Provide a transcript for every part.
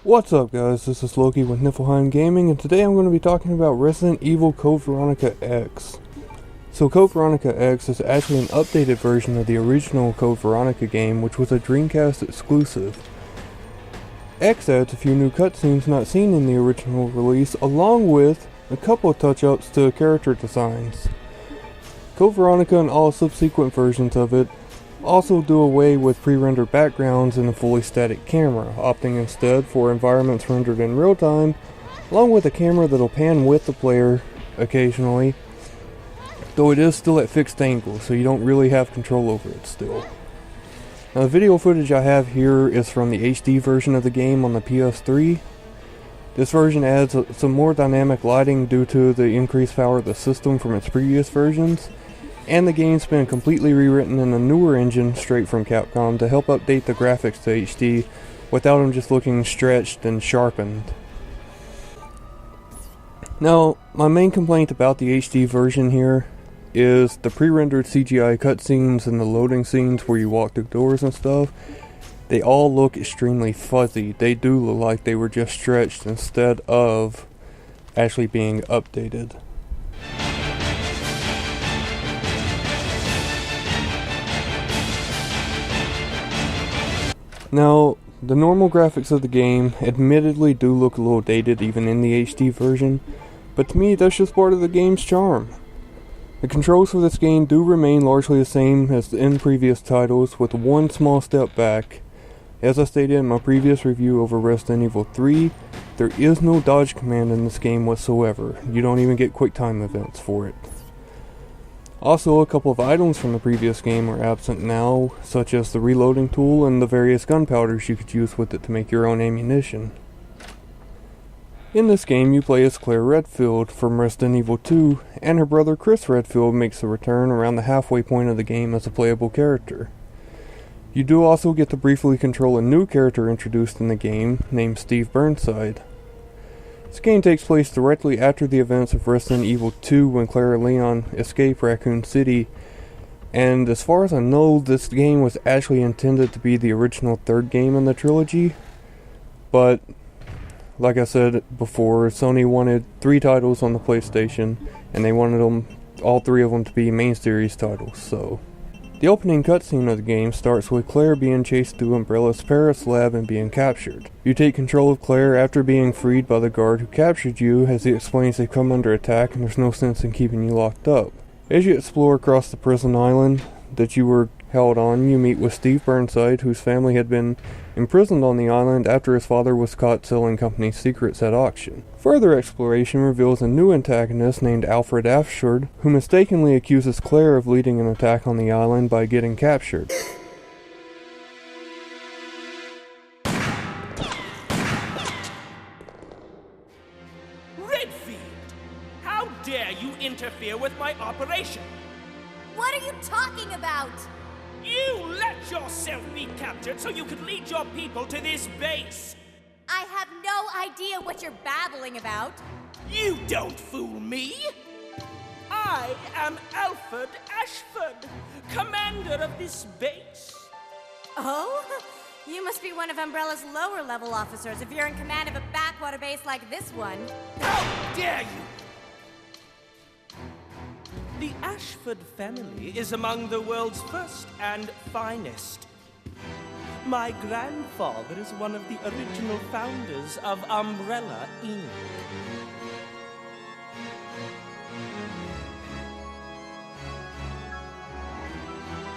What's up guys, this is Loki with Niflheim Gaming, and today I'm going to be talking about Resident Evil Code Veronica X. So Code Veronica X is actually an updated version of the original Code Veronica game, which was a Dreamcast exclusive. X adds a few new cutscenes not seen in the original release, along with a couple of touch-ups to character designs. Code Veronica and all subsequent versions of it also do away with pre-rendered backgrounds and a fully static camera, opting instead for environments rendered in real time, along with a camera that'll pan with the player occasionally, though it is still at fixed angles, so you don't really have control over it still. Now the video footage I have here is from the HD version of the game on the PS3. This version adds some more dynamic lighting due to the increased power of the system from its previous versions, and the game's been completely rewritten in a newer engine straight from Capcom to help update the graphics to HD without them just looking stretched and sharpened. Now, my main complaint about the HD version here is the pre-rendered CGI cutscenes and the loading scenes where you walk through doors and stuff. They all look extremely fuzzy. They do look like they were just stretched instead of actually being updated. Now, the normal graphics of the game admittedly do look a little dated even in the HD version, but to me that's just part of the game's charm. The controls for this game do remain largely the same as in previous titles, with one small step back. As I stated in my previous review over Resident Evil 3, there is no dodge command in this game whatsoever. You don't even get quick time events for it. Also, a couple of items from the previous game are absent now, such as the reloading tool and the various gunpowders you could use with it to make your own ammunition. In this game, you play as Claire Redfield from Resident Evil 2, and her brother Chris Redfield makes a return around the halfway point of the game as a playable character. You do also get to briefly control a new character introduced in the game, named Steve Burnside. This game takes place directly after the events of Resident Evil 2 when Claire and Leon escape Raccoon City, and as far as I know, this game was actually intended to be the original third game in the trilogy, but like I said before, Sony wanted 3 titles on the PlayStation, and they wanted all 3 of them to be main series titles, so. The opening cutscene of the game starts with Claire being chased through Umbrella's Paris lab and being captured. You take control of Claire after being freed by the guard who captured you, as he explains they've come under attack and there's no sense in keeping you locked up. As you explore across the prison island that you were held on, you meet with Steve Burnside, whose family had been imprisoned on the island after his father was caught selling company secrets at auction. Further exploration reveals a new antagonist named Alfred Afshard, who mistakenly accuses Claire of leading an attack on the island by getting captured. Redfield! How dare you interfere with my operation? What are you talking about? You let yourself be captured so you could lead your people to this base! I have no idea what you're babbling about. You don't fool me! I am Alfred Ashford, commander of this base. Oh? You must be one of Umbrella's lower level officers if you're in command of a backwater base like this one. How dare you! The Ashford family is among the world's first and finest. My grandfather is one of the original founders of Umbrella, Inc.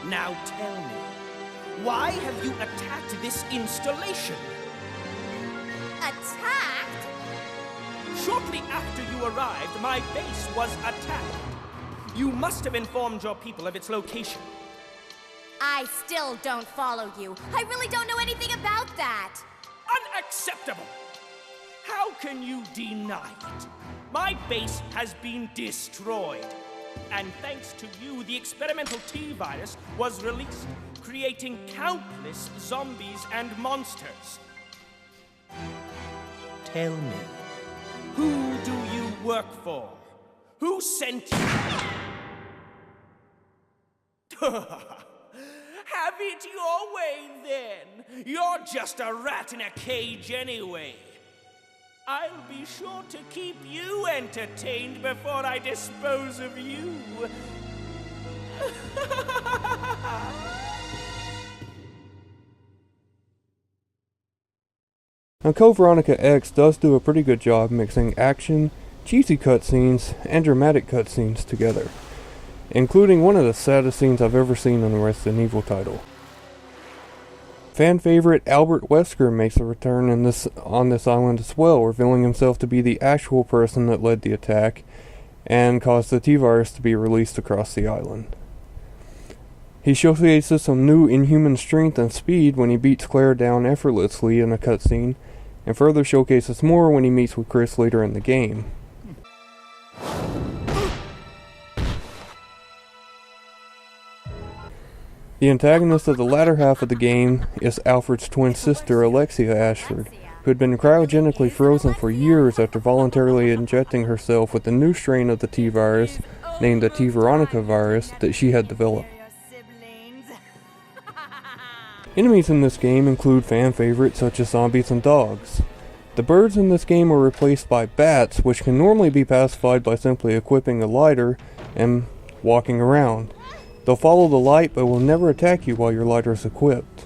Now tell me, why have you attacked this installation? Attacked? Shortly after you arrived, my base was attacked. You must have informed your people of its location. I still don't follow you. I really don't know anything about that. Unacceptable! How can you deny it? My base has been destroyed. And thanks to you, the experimental T-virus was released, creating countless zombies and monsters. Tell me, who do you work for? Who sent you? Have it your way, then. You're just a rat in a cage anyway. I'll be sure to keep you entertained before I dispose of you. Now, Code Veronica X does do a pretty good job mixing action, cheesy cutscenes, and dramatic cutscenes together, including one of the saddest scenes I've ever seen in a Resident Evil title. Fan favorite Albert Wesker makes a return on this island as well, revealing himself to be the actual person that led the attack and caused the T-Virus to be released across the island. He showcases some new inhuman strength and speed when he beats Claire down effortlessly in a cutscene, and further showcases more when he meets with Chris later in the game. The antagonist of the latter half of the game is Alfred's twin sister, Alexia Ashford, who had been cryogenically frozen for years after voluntarily injecting herself with a new strain of the T-Virus, named the T-Veronica virus, that she had developed. Enemies in this game include fan favorites such as zombies and dogs. The birds in this game are replaced by bats, which can normally be pacified by simply equipping a lighter and walking around. They'll follow the light but will never attack you while your lighter is equipped.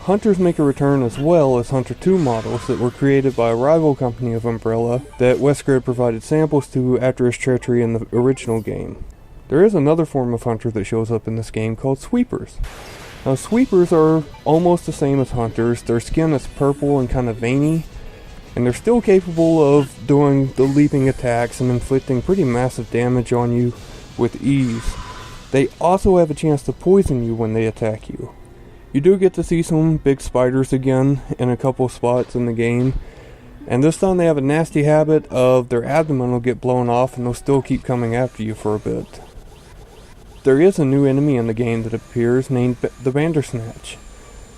Hunters make a return as well as Hunter 2 models that were created by a rival company of Umbrella that Wesker had provided samples to after his treachery in the original game. There is another form of Hunter that shows up in this game called Sweepers. Now, Sweepers are almost the same as Hunters. Their skin is purple and kind of veiny, and they're still capable of doing the leaping attacks and inflicting pretty massive damage on you with ease. They also have a chance to poison you when they attack you. You do get to see some big spiders again in a couple spots in the game, and this time they have a nasty habit of their abdomen will get blown off and they'll still keep coming after you for a bit. There is a new enemy in the game that appears named the Bandersnatch.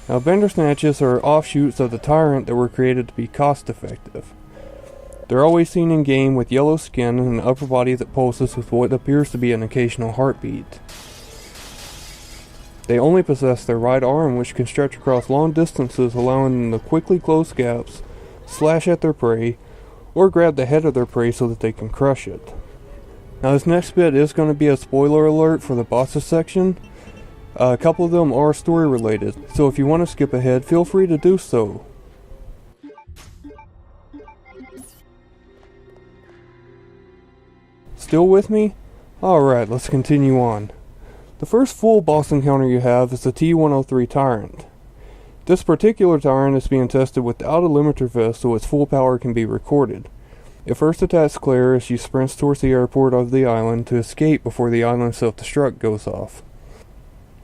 Now, Bandersnatches are offshoots of the Tyrant that were created to be cost effective. They're always seen in game with yellow skin and an upper body that pulses with what appears to be an occasional heartbeat. They only possess their right arm, which can stretch across long distances, allowing them to quickly close gaps, slash at their prey, or grab the head of their prey so that they can crush it. Now, this next bit is going to be a spoiler alert for the bosses section. A couple of them are story related, so if you want to skip ahead, feel free to do so. Still with me? Alright, let's continue on. The first full boss encounter you have is the T-103 Tyrant. This particular Tyrant is being tested without a limiter vest so its full power can be recorded. It first attacks Claire as she sprints towards the airport of the island to escape before the island self-destruct goes off.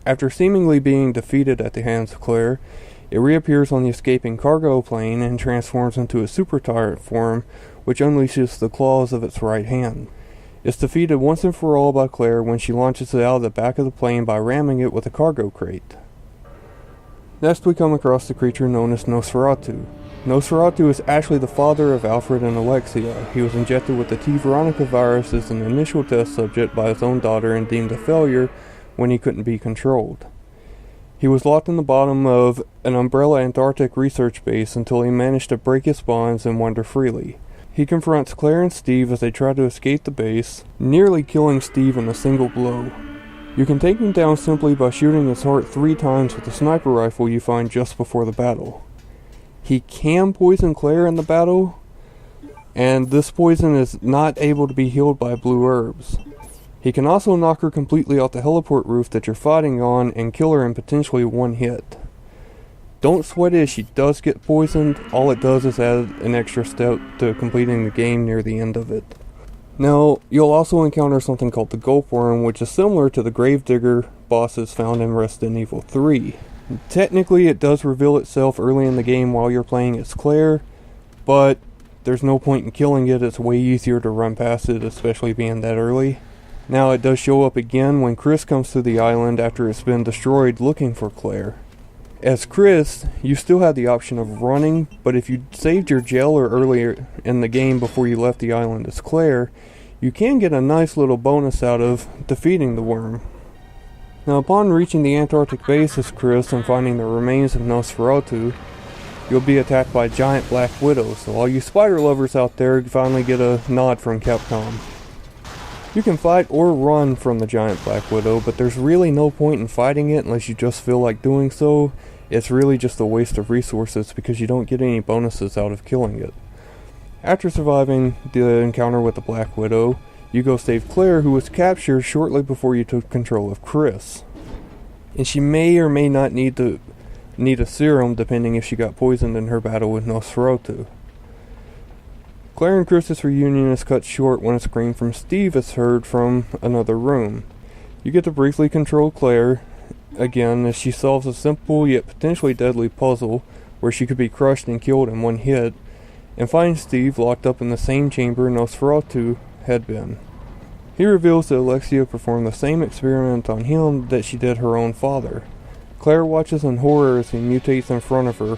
After seemingly being defeated at the hands of Claire, it reappears on the escaping cargo plane and transforms into a super tyrant form, which unleashes the claws of its right hand. It's defeated once and for all by Claire when she launches it out of the back of the plane by ramming it with a cargo crate. Next we come across the creature known as Nosferatu. Nosferatu is actually the father of Alfred and Alexia. He was injected with the T-Veronica virus as an initial test subject by his own daughter and deemed a failure when he couldn't be controlled. He was locked in the bottom of an Umbrella Antarctic research base until he managed to break his bonds and wander freely. He confronts Claire and Steve as they try to escape the base, nearly killing Steve in a single blow. You can take him down simply by shooting his heart 3 times with a sniper rifle you find just before the battle. He can poison Claire in the battle, and this poison is not able to be healed by blue herbs. He can also knock her completely off the heliport roof that you're fighting on and kill her in potentially one hit. Don't sweat it if she does get poisoned, all it does is add an extra step to completing the game near the end of it. Now, you'll also encounter something called the Gulpworm, which is similar to the Gravedigger bosses found in Resident Evil 3. Technically, it does reveal itself early in the game while you're playing as Claire, but there's no point in killing it. It's way easier to run past it, especially being that early. Now, it does show up again when Chris comes to the island after it's been destroyed looking for Claire. As Chris, you still have the option of running, but if you saved your jailer earlier in the game before you left the island as Claire, you can get a nice little bonus out of defeating the worm. Now, upon reaching the Antarctic base as Chris and finding the remains of Nosferatu, you'll be attacked by giant black widows, so all you spider lovers out there finally get a nod from Capcom. You can fight or run from the giant black widow, but there's really no point in fighting it unless you just feel like doing so. It's really just a waste of resources because you don't get any bonuses out of killing it. After surviving the encounter with the Black Widow, you go save Claire, who was captured shortly before you took control of Chris. And she may or may not need a serum depending if she got poisoned in her battle with Nosferatu. Claire and Chris's reunion is cut short when a scream from Steve is heard from another room. You get to briefly control Claire again as she solves a simple yet potentially deadly puzzle where she could be crushed and killed in one hit, and finds Steve locked up in the same chamber Nosferatu had been. He reveals that Alexia performed the same experiment on him that she did her own father. Claire watches in horror as he mutates in front of her.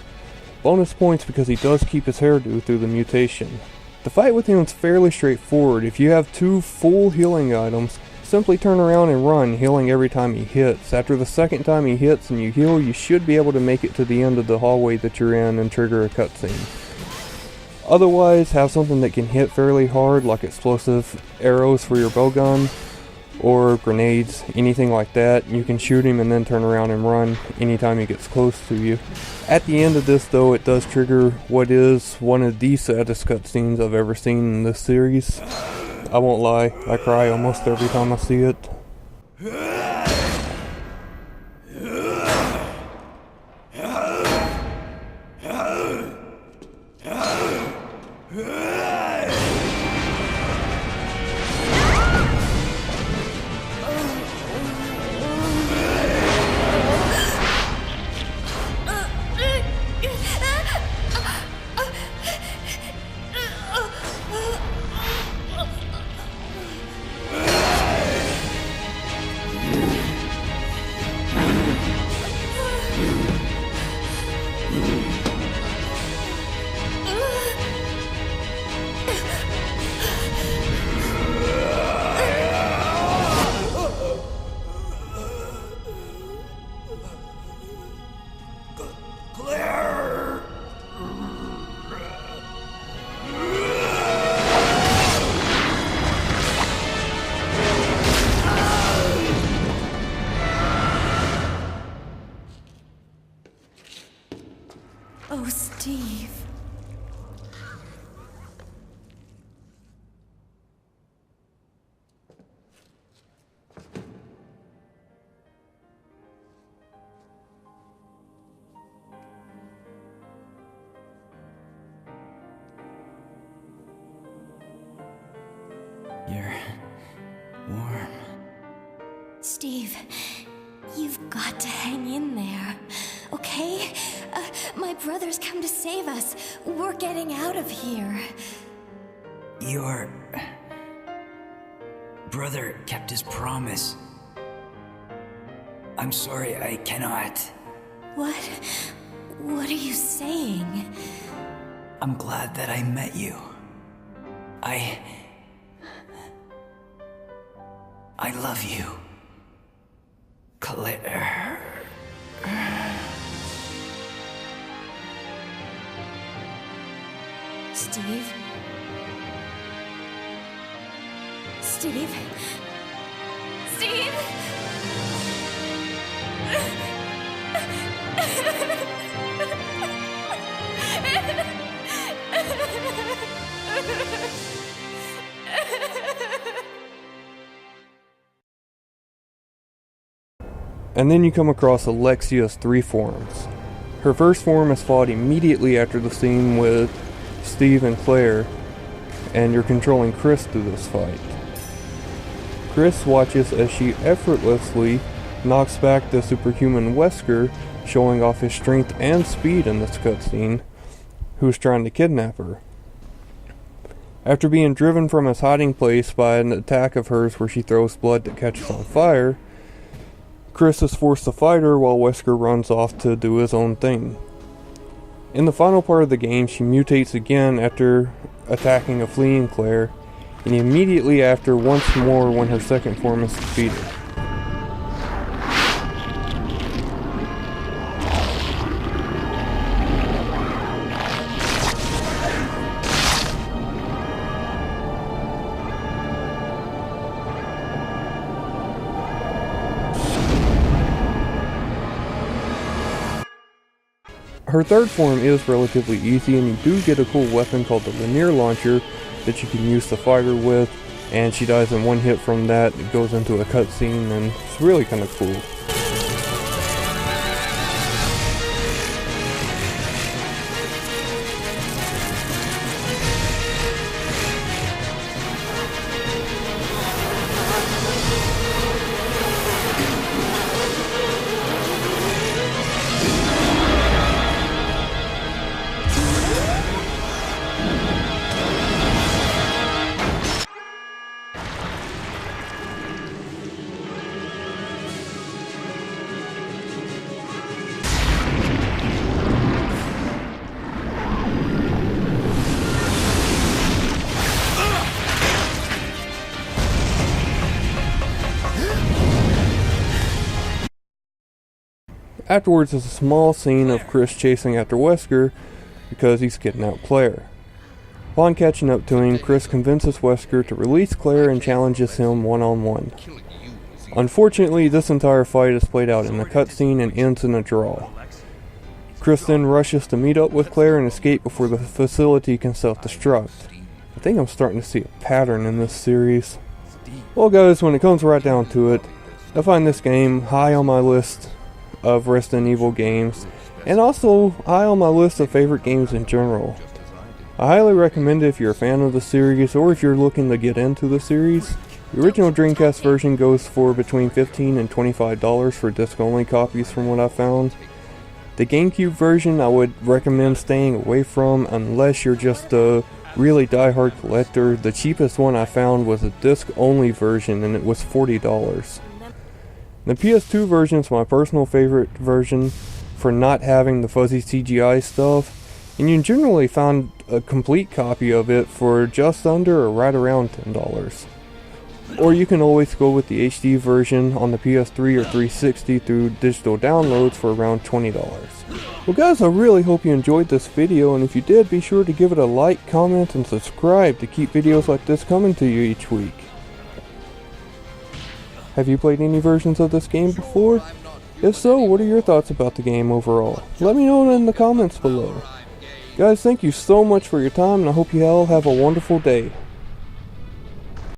Bonus points because he does keep his hairdo through the mutation. The fight with him is fairly straightforward. If you have 2 full healing items, simply turn around and run, healing every time he hits. After the second time he hits and you heal, you should be able to make it to the end of the hallway that you're in and trigger a cutscene. Otherwise, have something that can hit fairly hard, like explosive arrows for your bowgun, or grenades, anything like that. You can shoot him and then turn around and run anytime he gets close to you. At the end of this, though, it does trigger what is one of the saddest cutscenes I've ever seen in this series. I won't lie, I cry almost every time I see it. Oh, Steve. You're warm. Steve, you've got to hang in there, okay? My brother's come to save us. We're getting out of here. Your brother kept his promise. I'm sorry, I cannot. What? What are you saying? I'm glad that I met you. I love you, Claire. Steve? Steve? Steve? And then you come across Alexia's 3 forms. Her first form is fought immediately after the scene with Steve and Claire, and you're controlling Chris through this fight. Chris watches as she effortlessly knocks back the superhuman Wesker, showing off his strength and speed in this cutscene, who's trying to kidnap her. After being driven from his hiding place by an attack of hers where she throws blood that catches on fire, Chris is forced to fight her while Wesker runs off to do his own thing. In the final part of the game, she mutates again after attacking a fleeing Claire, and immediately after once more when her second form is defeated. Her third form is relatively easy, and you do get a cool weapon called the linear launcher that you can use to fight her with, and she dies in one hit from that. It goes into a cutscene, and it's really kind of cool. Afterwards is a small scene of Chris chasing after Wesker because he's getting out Claire. Upon catching up to him, Chris convinces Wesker to release Claire and challenges him one-on-one. Unfortunately, this entire fight is played out in a cutscene and ends in a draw. Chris then rushes to meet up with Claire and escape before the facility can self-destruct. I think I'm starting to see a pattern in this series. Well guys, when it comes right down to it, I find this game high on my list of Resident Evil games, and also high on my list of favorite games in general. I highly recommend it if you're a fan of the series, or if you're looking to get into the series. The original Dreamcast version goes for between $15 and $25 for disc-only copies from what I found. The GameCube version I would recommend staying away from unless you're just a really die-hard collector. The cheapest one I found was a disc-only version, and it was $40. The PS2 version is my personal favorite version for not having the fuzzy CGI stuff, and you generally found a complete copy of it for just under or right around $10. Or you can always go with the HD version on the PS3 or 360 through digital downloads for around $20. Well guys, I really hope you enjoyed this video, and if you did, be sure to give it a like, comment, and subscribe to keep videos like this coming to you each week. Have you played any versions of this game before? If so, what are your thoughts about the game overall? Let me know in the comments below. Guys, thank you so much for your time, and I hope you all have a wonderful day.